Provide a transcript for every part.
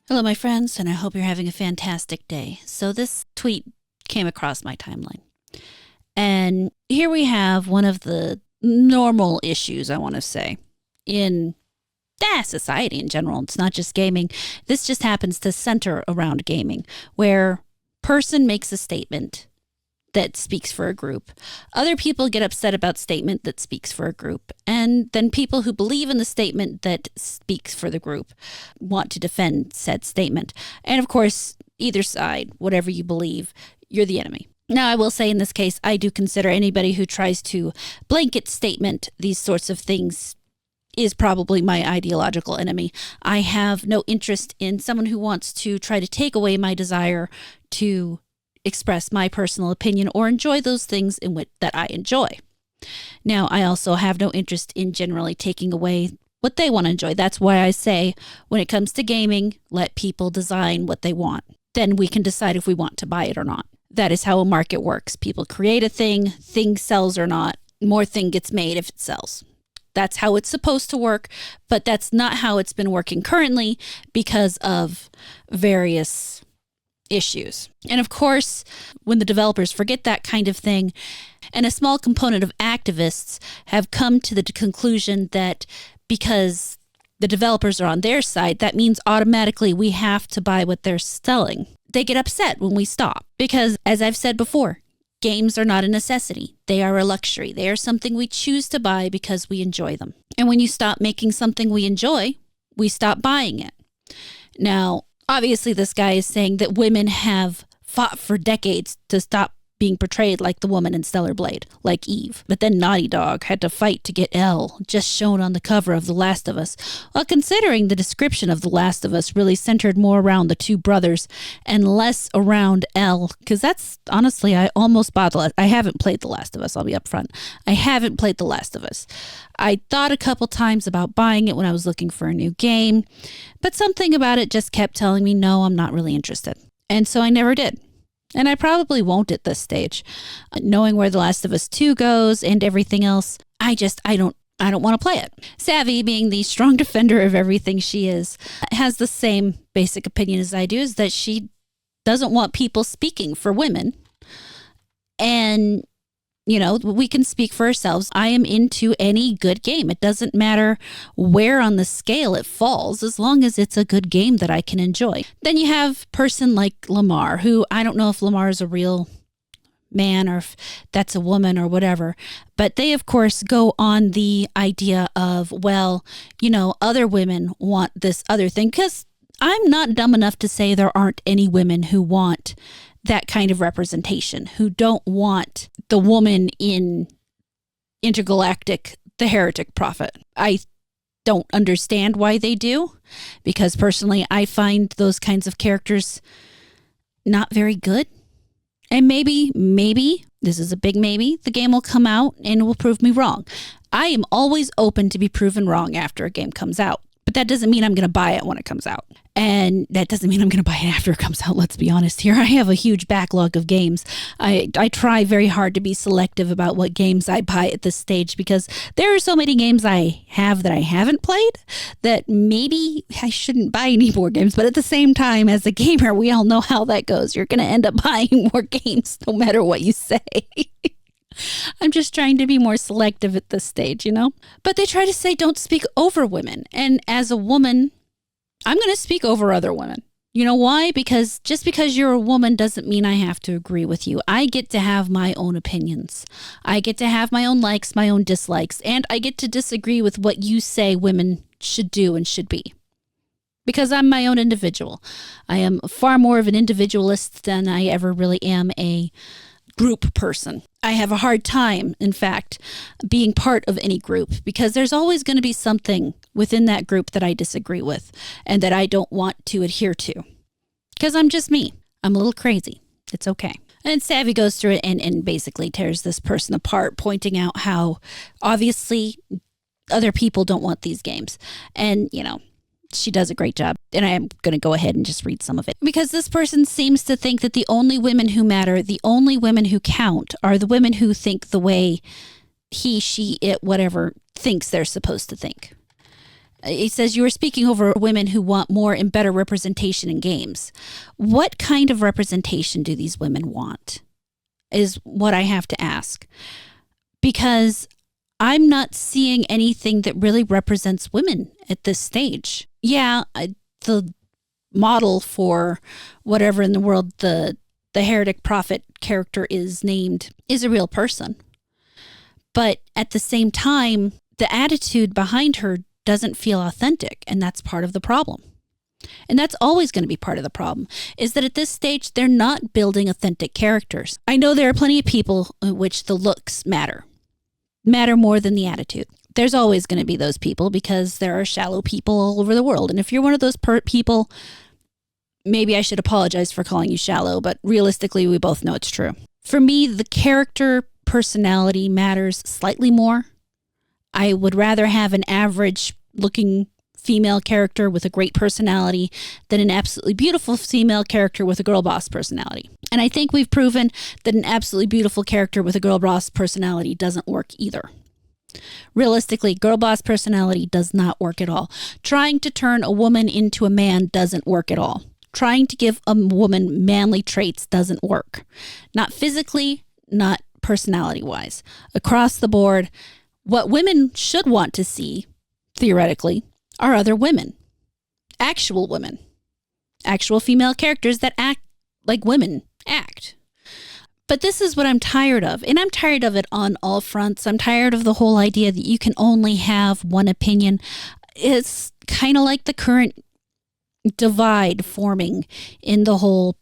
Hello, my friends, and I hope you're having a fantastic day. So, this tweet came across my timeline. And here we have one of the normal issues, I want to say, in society in general. It's not just gaming. This just happens to center around gaming, where person makes a statement that speaks for a group. Other people get upset about statement that speaks for a group. And then people who believe in the statement that speaks for the group want to defend said statement. And of course, either side, whatever you believe, you're the enemy. Now, I will say in this case, I do consider anybody who tries to blanket statement these sorts of things is probably my ideological enemy. I have no interest in someone who wants to try to take away my desire to express my personal opinion or enjoy those things in which that I enjoy. Now, I also have no interest in generally taking away what they want to enjoy. That's why I say when it comes to gaming, let people design what they want. Then we can decide if we want to buy it or not. That is how a market works. People create a thing sells or not, more thing gets made if it sells. That's how it's supposed to work, but that's not how it's been working currently because of various issues. And of course, when the developers forget that kind of thing, and a small component of activists have come to the conclusion that because the developers are on their side, that means automatically we have to buy what they're selling. They get upset when we stop because, as I've said before, games are not a necessity. They are a luxury. They are something we choose to buy because we enjoy them. And when you stop making something we enjoy, we stop buying it. Now, obviously, this guy is saying that women have fought for decades to stop being portrayed like the woman in Stellar Blade, like Eve. But then Naughty Dog had to fight to get Elle just shown on the cover of The Last of Us. Well, considering the description of The Last of Us really centered more around the two brothers and less around Elle, because that's honestly, I almost bought I haven't played The Last of Us, I'll be upfront. I haven't played The Last of Us. I thought a couple times about buying it when I was looking for a new game, but something about it just kept telling me, no, I'm not really interested. And so I never did. And I probably won't at this stage. Knowing where The Last of Us 2 goes and everything else, I don't want to play it. Savvy, being the strong defender of everything she is, has the same basic opinion as I do, is that she doesn't want people speaking for women. And, you know, we can speak for ourselves. I am into any good game. It doesn't matter where on the scale it falls, as long as it's a good game that I can enjoy. Then you have a person like Lamar, who I don't know if Lamar is a real man or if that's a woman or whatever. But they, of course, go on the idea of, well, you know, other women want this other thing. Because I'm not dumb enough to say there aren't any women who want that kind of representation, who don't want the woman in Intergalactic, the heretic prophet. I don't understand why they do, because personally I find those kinds of characters not very good. And maybe, this is a big maybe, the game will come out and it will prove me wrong. I am always open to be proven wrong after a game comes out. But that doesn't mean I'm going to buy it when it comes out. And that doesn't mean I'm going to buy it after it comes out. Let's be honest here. I have a huge backlog of games. I try very hard to be selective about what games I buy at this stage, because there are so many games I have that I haven't played that maybe I shouldn't buy any more games. But at the same time, as a gamer, we all know how that goes. You're going to end up buying more games no matter what you say. I'm just trying to be more selective at this stage, you know? But they try to say don't speak over women. And as a woman, I'm going to speak over other women. You know why? Because just because you're a woman doesn't mean I have to agree with you. I get to have my own opinions. I get to have my own likes, my own dislikes, and I get to disagree with what you say women should do and should be. Because I'm my own individual. I am far more of an individualist than I ever really am a group person. I have a hard time, in fact, being part of any group, because there's always going to be something within that group that I disagree with and that I don't want to adhere to. Because I'm just me. I'm a little crazy. It's okay. And Savvy goes through it and basically tears this person apart, pointing out how obviously other people don't want these games. And, you know, she does a great job. And I am going to go ahead and just read some of it. Because this person seems to think that the only women who matter, the only women who count, are the women who think the way he, she, it, whatever, thinks they're supposed to think. It says you are speaking over women who want more and better representation in games. What kind of representation do these women want? Is what I have to ask. Because I'm not seeing anything that really represents women at this stage. Yeah, the model for whatever in the world the heretic prophet character is named is a real person. But at the same time, the attitude behind her doesn't feel authentic, and that's part of the problem. And that's always going to be part of the problem, is that at this stage, they're not building authentic characters. I know there are plenty of people in which the looks matter more than the attitude. There's always going to be those people because there are shallow people all over the world. And if you're one of those people, maybe I should apologize for calling you shallow, but realistically, we both know it's true. For me, the character personality matters slightly more. I would rather have an average looking female character with a great personality than an absolutely beautiful female character with a girl boss personality. And I think we've proven that an absolutely beautiful character with a girl boss personality doesn't work either. Realistically, girl boss personality does not work at all. Trying to turn a woman into a man doesn't work at all. Trying to give a woman manly traits doesn't work. Not physically, not personality-wise. Across the board, what women should want to see, theoretically, are other women. Actual women. Actual female characters that act like women act. But this is what I'm tired of. And I'm tired of it on all fronts. I'm tired of the whole idea that you can only have one opinion. It's kind of like the current divide forming in the whole,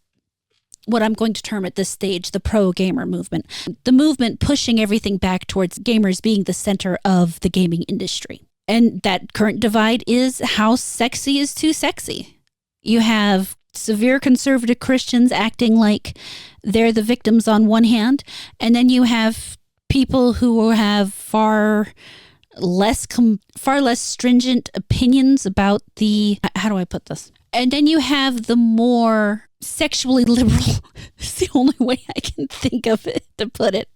what I'm going to term at this stage, the pro-gamer movement. The movement pushing everything back towards gamers being the center of the gaming industry. And that current divide is how sexy is too sexy. You have severe conservative Christians acting like they're the victims on one hand, and then you have people who have far less stringent opinions about the, how do I put this? And then you have the more sexually liberal, it's the only way I can think of it to put it,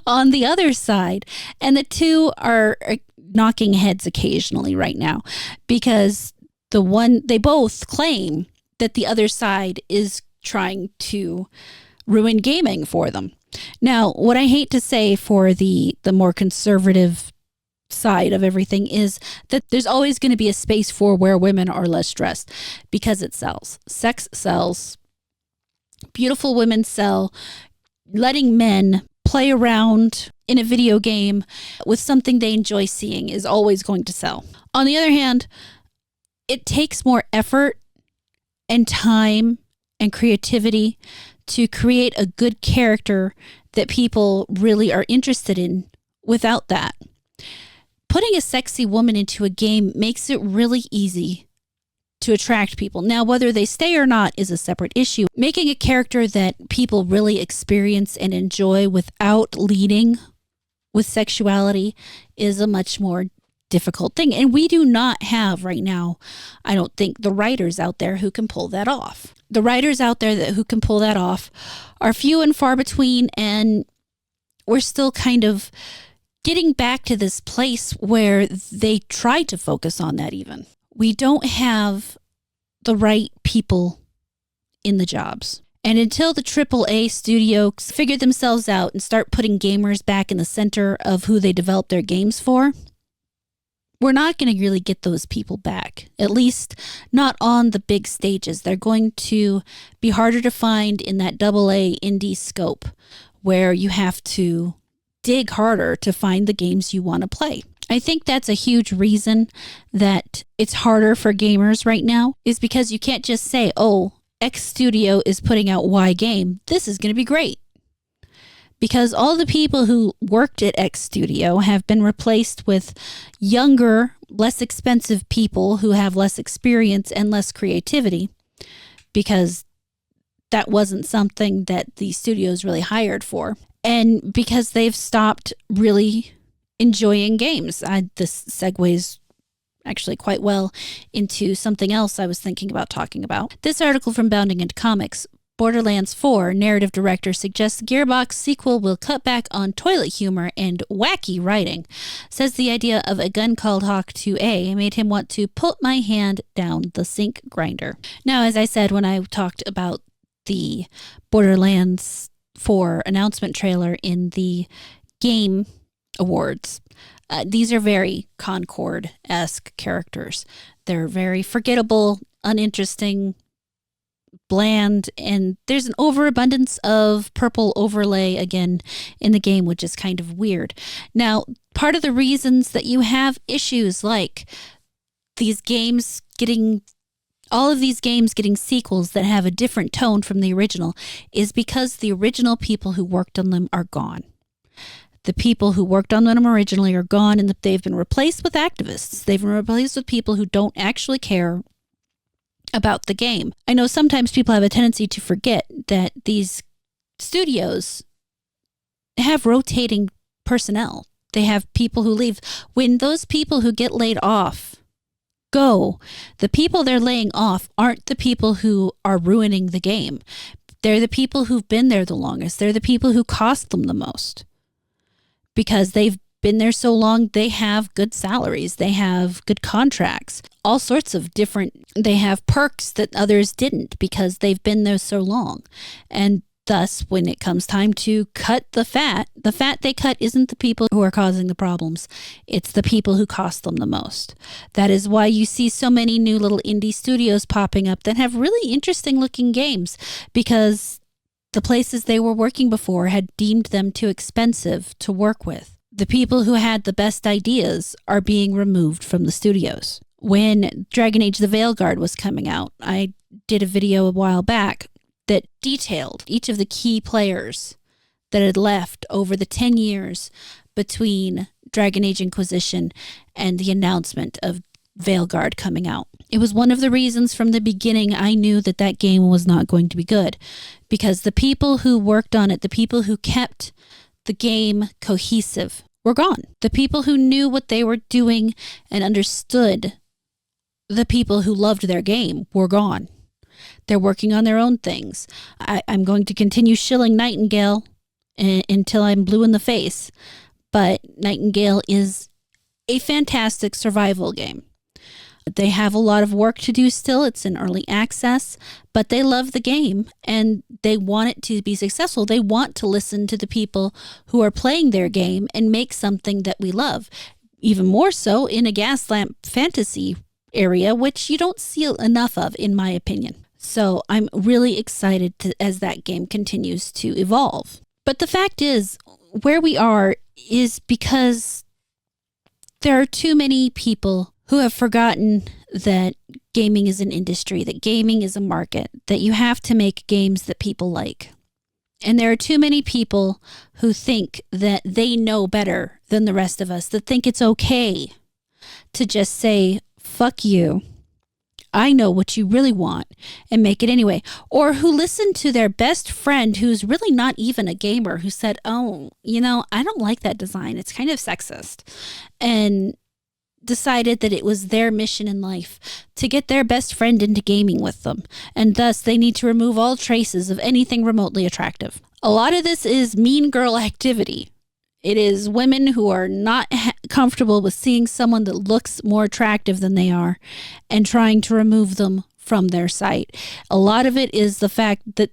on the other side. And the two are knocking heads occasionally right now, because they both claim that the other side is trying to ruin gaming for them. Now, what I hate to say for the more conservative side of everything is that there's always going to be a space for where women are less dressed, because it sells. Sex sells. Beautiful women sell. Letting men play around in a video game with something they enjoy seeing is always going to sell. On the other hand, it takes more effort and time and creativity to create a good character that people really are interested in. Without that, putting a sexy woman into a game makes it really easy to attract people. Now, whether they stay or not is a separate issue. Making a character that people really experience and enjoy without leading with sexuality is a much more difficult thing. And we do not have right now, I don't think, the writers out there who can pull that off. The writers out there who can pull that off are few and far between, and we're still kind of getting back to this place where they try to focus on that even. We don't have the right people in the jobs. And until the AAA studios figure themselves out and start putting gamers back in the center of who they develop their games for, we're not going to really get those people back, at least not on the big stages. They're going to be harder to find in that AA indie scope, where you have to dig harder to find the games you want to play. I think that's a huge reason that it's harder for gamers right now, is because you can't just say, oh, X studio is putting out Y game, this is going to be great. Because all the people who worked at X Studio have been replaced with younger, less expensive people who have less experience and less creativity, because that wasn't something that the studios really hired for. And because they've stopped really enjoying games. This segues actually quite well into something else I was thinking about talking about. This article from Bounding into Comics Borderlands 4 narrative director suggests Gearbox sequel will cut back on toilet humor and wacky writing. Says the idea of a gun called Hawk 2A made him want to put my hand down the sink grinder. Now, as I said when I talked about the Borderlands 4 announcement trailer in the Game Awards, these are very Concord-esque characters. They're very forgettable, uninteresting, bland, and there's an overabundance of purple overlay again in the game, which is kind of weird. Now, part of the reasons that you have issues like all of these games getting sequels that have a different tone from the original is because the original people who worked on them are gone. The people who worked on them originally are gone, and they've been replaced with activists. They've been replaced with people who don't actually care about the game. I know sometimes people have a tendency to forget that these studios have rotating personnel. They have people who leave. When those people who get laid off go, the people they're laying off aren't the people who are ruining the game. They're the people who've been there the longest. They're the people who cost them the most. Because they've been there so long, they have good salaries, they have good contracts, all sorts of they have perks that others didn't because they've been there so long. And thus, when it comes time to cut the fat they cut isn't the people who are causing the problems. It's the people who cost them the most. That is why you see so many new little indie studios popping up that have really interesting looking games, because the places they were working before had deemed them too expensive to work with. The people who had the best ideas are being removed from the studios. When Dragon Age the Veilguard was coming out, I did a video a while back that detailed each of the key players that had left over the 10 years between Dragon Age Inquisition and the announcement of Veilguard coming out. It was one of the reasons from the beginning I knew that that game was not going to be good, because the people who worked on it, the people who kept the game cohesive, were gone. The people who knew what they were doing and understood the people who loved their game were gone. They're working on their own things. I'm going to continue shilling Nightingale until I'm blue in the face, but Nightingale is a fantastic survival game. They have a lot of work to do still. It's in early access, but they love the game and they want it to be successful. They want to listen to the people who are playing their game and make something that we love. Even more so in a Gaslamp fantasy area, which you don't see enough of, in my opinion. So I'm really excited as that game continues to evolve. But the fact is, where we are is because there are too many people who have forgotten that gaming is an industry, that gaming is a market, that you have to make games that people like. And there are too many people who think that they know better than the rest of us, that think it's okay to just say, fuck you, I know what you really want, and make it anyway. Or who listen to their best friend who's really not even a gamer, who said, oh, I don't like that design, it's kind of sexist. And decided that it was their mission in life to get their best friend into gaming with them, and thus they need to remove all traces of anything remotely attractive. A lot of this is mean girl activity. It is women who are not comfortable with seeing someone that looks more attractive than they are and trying to remove them from their sight. A lot of it is the fact that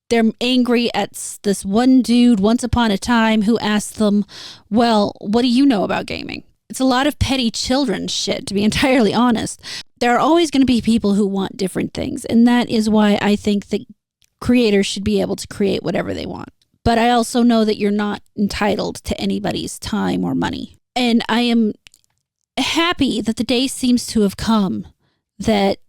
they're angry at this one dude once upon a time who asked them, well, what do you know about gaming? It's a lot of petty children shit, to be entirely honest. There are always going to be people who want different things, and that is why I think that creators should be able to create whatever they want. But I also know that you're not entitled to anybody's time or money. And I am happy that the day seems to have come that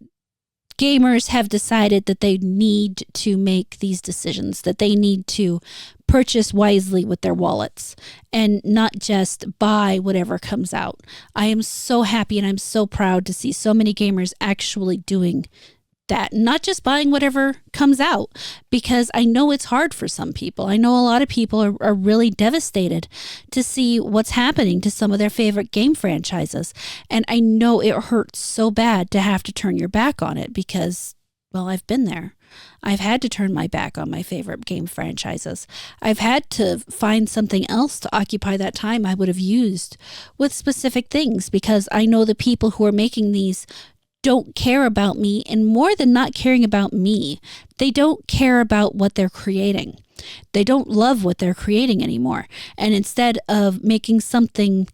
gamers have decided that they need to make these decisions, that they need to purchase wisely with their wallets and not just buy whatever comes out. I am so happy and I'm so proud to see so many gamers actually doing that, not just buying whatever comes out, because I know it's hard for some people. I know a lot of people are really devastated to see what's happening to some of their favorite game franchises. And I know it hurts so bad to have to turn your back on it because, well, I've been there. I've had to turn my back on my favorite game franchises. I've had to find something else to occupy that time I would have used with specific things, because I know the people who are making these don't care about me, and more than not caring about me, they don't care about what they're creating. They don't love what they're creating anymore. And instead of making something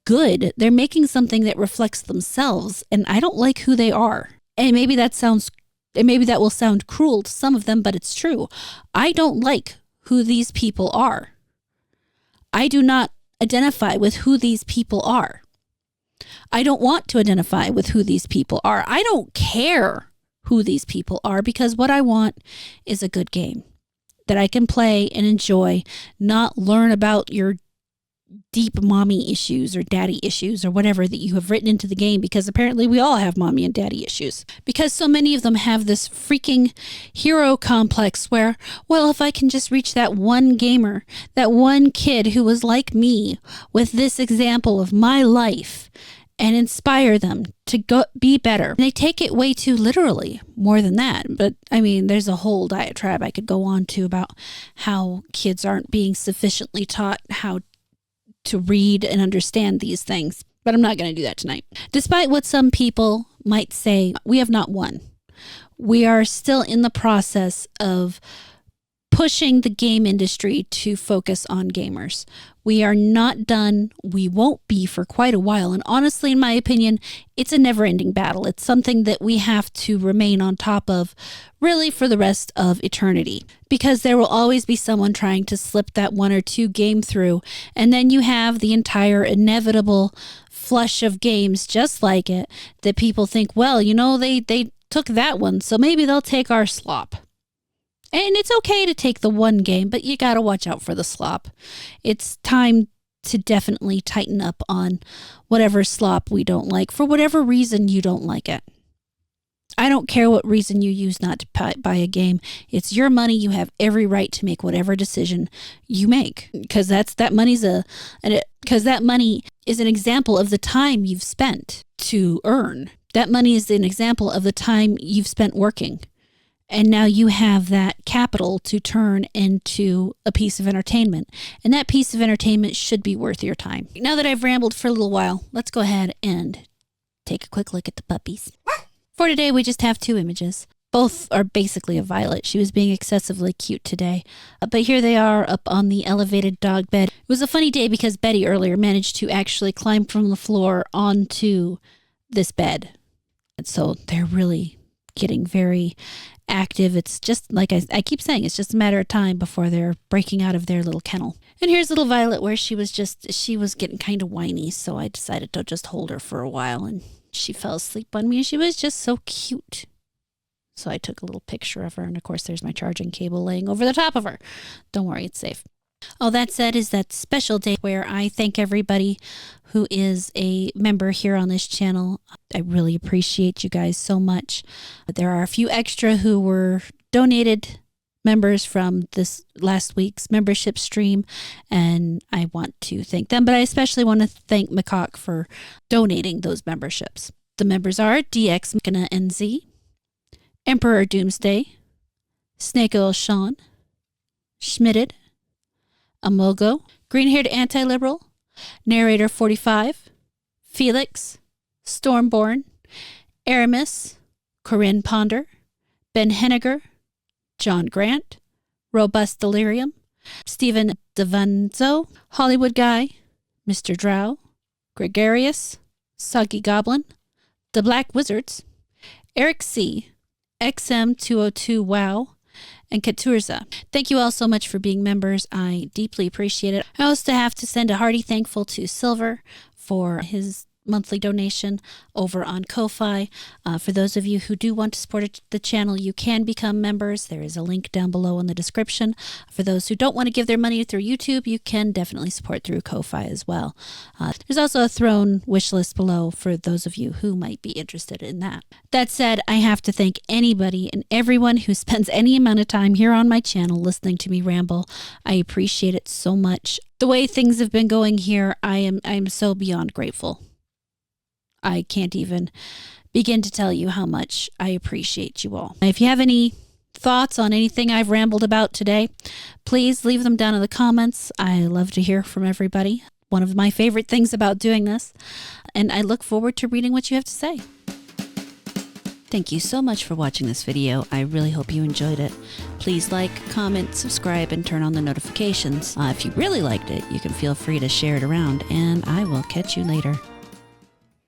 good, they're making something that reflects themselves, and I don't like who they are. And maybe that will sound cruel to some of them, but it's true. I don't like who these people are. I do not identify with who these people are. I don't want to identify with who these people are. I don't care who these people are, because what I want is a good game that I can play and enjoy, not learn about your deep mommy issues or daddy issues or whatever that you have written into the game, because apparently we all have mommy and daddy issues, because so many of them have this freaking hero complex where, well, if I can just reach that one gamer, that one kid who was like me with this example of my life, and inspire them to go be better. And they take it way too literally, more than that. But I mean, there's a whole diatribe I could go on to about how kids aren't being sufficiently taught how to read and understand these things. But I'm not going to do that tonight. Despite what some people might say, we have not won. We are still in the process of pushing the game industry to focus on gamers. We are not done. We won't be for quite a while. And honestly, in my opinion, it's a never-ending battle. It's something that we have to remain on top of really for the rest of eternity, because there will always be someone trying to slip that one or two game through. And then you have the entire inevitable flush of games just like it that people think, well, you know, they took that one, so maybe they'll take our slop. And it's okay to take the one game, but you got to watch out for the slop. It's time to definitely tighten up on whatever slop we don't like, for whatever reason you don't like it. I don't care what reason you use not to buy a game. It's your money. You have every right to make whatever decision you make, because that money is an example of the time you've spent to earn. That money is an example of the time you've spent working. And now you have that capital to turn into a piece of entertainment. And that piece of entertainment should be worth your time. Now that I've rambled for a little while, let's go ahead and take a quick look at the puppies. For today, we just have 2 images. Both are basically of Violet. She was being excessively cute today. But here they are up on the elevated dog bed. It was a funny day because Betty earlier managed to actually climb from the floor onto this bed. And so they're really getting very active. It's just like I keep saying, it's just a matter of time before they're breaking out of their little kennel. And here's little Violet, where she was getting kind of whiny, so I decided to just hold her for a while, and she fell asleep on me, and she was just so cute. So I took a little picture of her, and of course there's my charging cable laying over the top of her. Don't worry, it's safe. All that said is that special day where I thank everybody who is a member here on this channel. I really appreciate you guys so much. There are a few extra who were donated members from this last week's membership stream, and I want to thank them, but I especially want to thank McCock for donating those memberships. The members are DX Machina NZ, Emperor Doomsday, Snake Oil Sean, Schmitted, Amogo, Green-Haired Anti-Liberal, Narrator 45, Felix, Stormborn, Aramis, Corinne Ponder, Ben Henniger, John Grant, Robust Delirium, Stephen Devanzo, Hollywood Guy, Mr. Drow, Gregarious, Soggy Goblin, The Black Wizards, Eric C., XM202 WoW, and Katurza. Thank you all so much for being members. I deeply appreciate it. I also have to send a hearty thankful to Silver for his monthly donation over on Ko-Fi. For those of you who do want to support the channel, you can become members. There is a link down below in the description. For those who don't want to give their money through YouTube, you can definitely support through Ko-Fi as well. There's also a throne wish list below for those of you who might be interested in that. That said, I have to thank anybody and everyone who spends any amount of time here on my channel listening to me ramble. I appreciate it so much. The way things have been going here, I am so beyond grateful. I can't even begin to tell you how much I appreciate you all. If you have any thoughts on anything I've rambled about today, please leave them down in the comments. I love to hear from everybody. One of my favorite things about doing this, and I look forward to reading what you have to say. Thank you so much for watching this video. I really hope you enjoyed it. Please like, comment, subscribe, and turn on the notifications. If you really liked it, you can feel free to share it around, and I will catch you later.